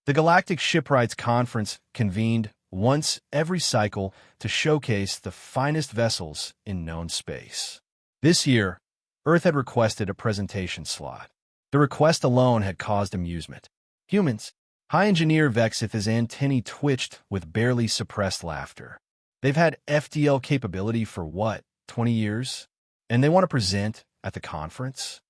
The Galactic Shipwrights Conference convened once every cycle to showcase the finest vessels in known space. This year, Earth had requested a presentation slot. The request alone had caused amusement. Humans, High Engineer Vexith's antennae twitched with barely suppressed laughter. They've had FDL capability for what, 20 years? And they want to present at the conference?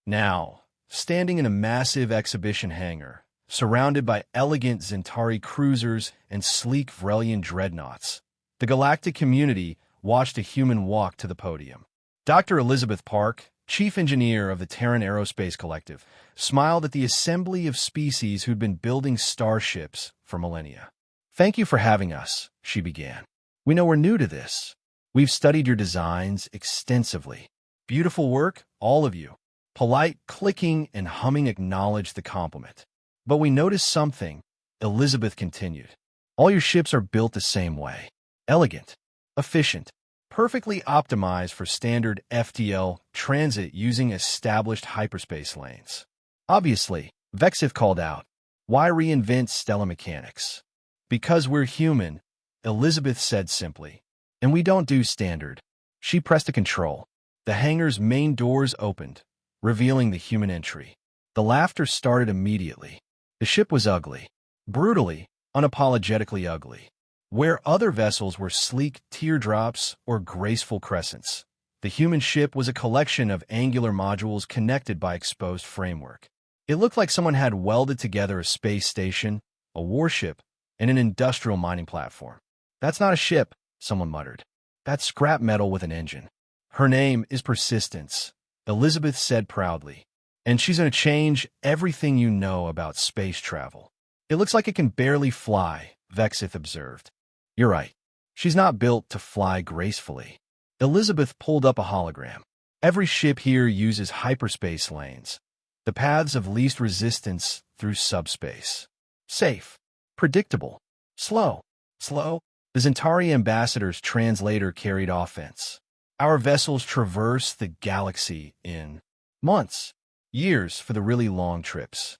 Now, standing in a massive exhibition hangar, surrounded by elegant Zentari cruisers and sleek Vrelian dreadnoughts, the galactic community watched a human walk to the podium. Dr. Elizabeth Park, chief engineer of the Terran Aerospace Collective, smiled at the assembly of species who'd been building starships for millennia. "Thank you for having us," she began. "We know we're new to this. We've studied your designs extensively. Beautiful work, all of you." Polite clicking and humming acknowledged the compliment. "But we noticed something," Elizabeth continued. "All your ships are built the same way. Elegant, efficient, perfectly optimized for standard FTL transit using established hyperspace lanes." "Obviously," Vexith called out, "why reinvent stellar mechanics?" "Because we're human," Elizabeth said simply. "And we don't do standard." She pressed a control. The hangar's main doors opened, revealing the human entry. The laughter started immediately. The ship was ugly. Brutally, unapologetically ugly. Where other vessels were sleek teardrops or graceful crescents, the human ship was a collection of angular modules connected by exposed framework. It looked like someone had welded together a space station, a warship, and an industrial mining platform. "That's not a ship," someone muttered. "That's scrap metal with an engine." "Her name is Persistence," Elizabeth said proudly. "And she's going to change everything you know about space travel." "It looks like it can barely fly," Vexith observed. "You're right. She's not built to fly gracefully." Elizabeth pulled up a hologram. "Every ship here uses hyperspace lanes, the paths of least resistance through subspace. Safe, predictable, slow. The Zentari ambassador's translator carried offense. "Our vessels traverse the galaxy in months, years for the really long trips."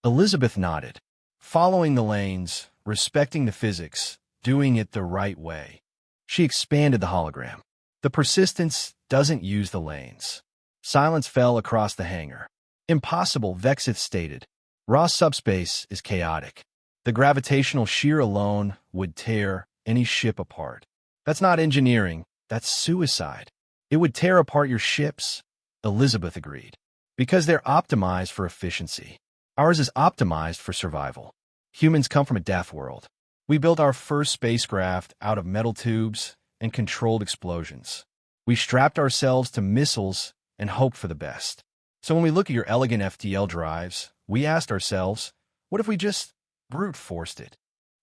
Elizabeth nodded. "Following the lanes, respecting the physics, doing it the right way." She expanded the hologram. "The Persistence doesn't use the lanes." Silence fell across the hangar. "Impossible," Vexith stated. "Raw subspace is chaotic. The gravitational shear alone would tear any ship apart. That's not engineering, that's suicide." "It would tear apart your ships," Elizabeth agreed, "because they're optimized for efficiency. Ours is optimized for survival. Humans come from a death world. We built our first spacecraft out of metal tubes and controlled explosions. We strapped ourselves to missiles and hoped for the best. So when we look at your elegant FTL drives, we asked ourselves, what if we just brute forced it?"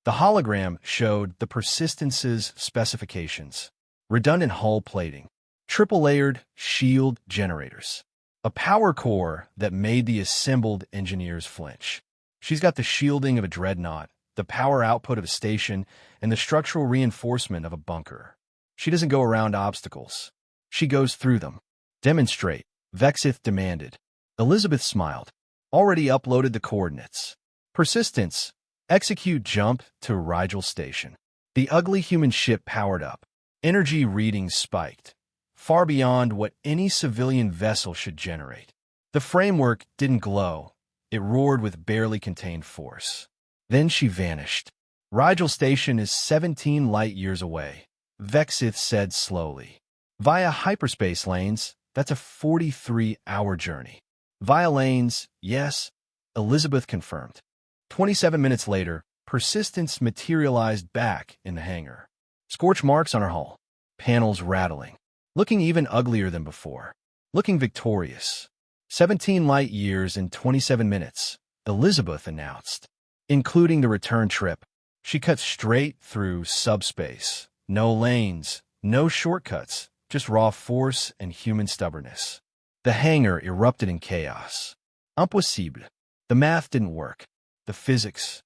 The hologram showed the Persistence's specifications: redundant hull plating, triple-layered shield generators, a power core that made the assembled engineers flinch. She's got the shielding of a dreadnought, the power output of a station, and the structural reinforcement of a bunker. She doesn't go around obstacles. She goes through them. "Demonstrate," Vexith demanded. Elizabeth smiled. "Already uploaded the coordinates." "Persistence, execute jump to Rigel Station." The ugly human ship powered up. Energy readings spiked, far beyond what any civilian vessel should generate. The framework didn't glow. It roared with barely contained force. Then she vanished. "Rigel Station is 17 light-years away," Vexith said slowly. "Via hyperspace lanes, that's a 43-hour journey." "Via lanes, yes," Elizabeth confirmed. 27 minutes later, Persistence materialized back in the hangar. Scorch marks on her hull, panels rattling, looking even uglier than before, looking victorious. 17 light-years in 27 minutes, Elizabeth announced. Including the return trip, she cut straight through subspace. No lanes, no shortcuts, just raw force and human stubbornness. The hangar erupted in chaos. Impossible. The math didn't work. The physics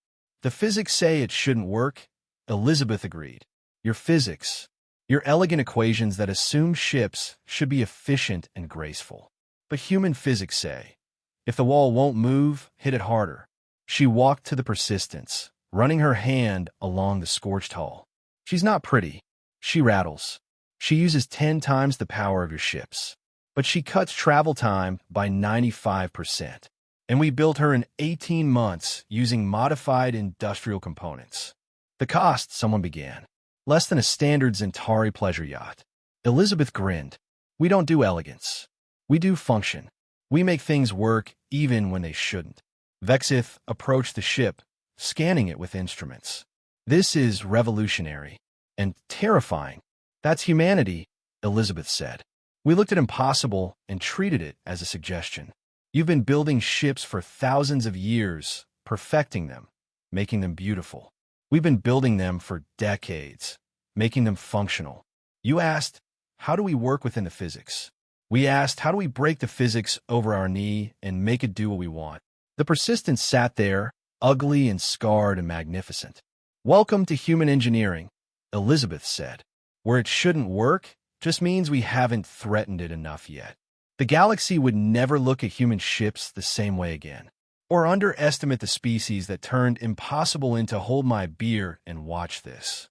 say it shouldn't work, Elizabeth agreed. Your physics, your elegant equations that assume ships should be efficient and graceful. But human physics say, if the wall won't move, hit it harder. She walked to the Persistence, running her hand along the scorched hull. She's not pretty. She rattles. She uses 10 times the power of your ships. But she cuts travel time by 95%. And we built her in 18 months using modified industrial components. The cost, someone began. Less than a standard Centauri pleasure yacht. Elizabeth grinned. We don't do elegance. We do function. We make things work even when they shouldn't. Vexith approached the ship, scanning it with instruments. This is revolutionary and terrifying. That's humanity, Elizabeth said. We looked at impossible and treated it as a suggestion. You've been building ships for thousands of years, perfecting them, making them beautiful. We've been building them for decades, making them functional. You asked, how do we work within the physics? We asked, how do we break the physics over our knee and make it do what we want? The Persistence sat there, ugly and scarred and magnificent. Welcome to human engineering, Elizabeth said. Where it shouldn't work just means we haven't threatened it enough yet. The galaxy would never look at human ships the same way again, or underestimate the species that turned impossible into hold my beer and watch this.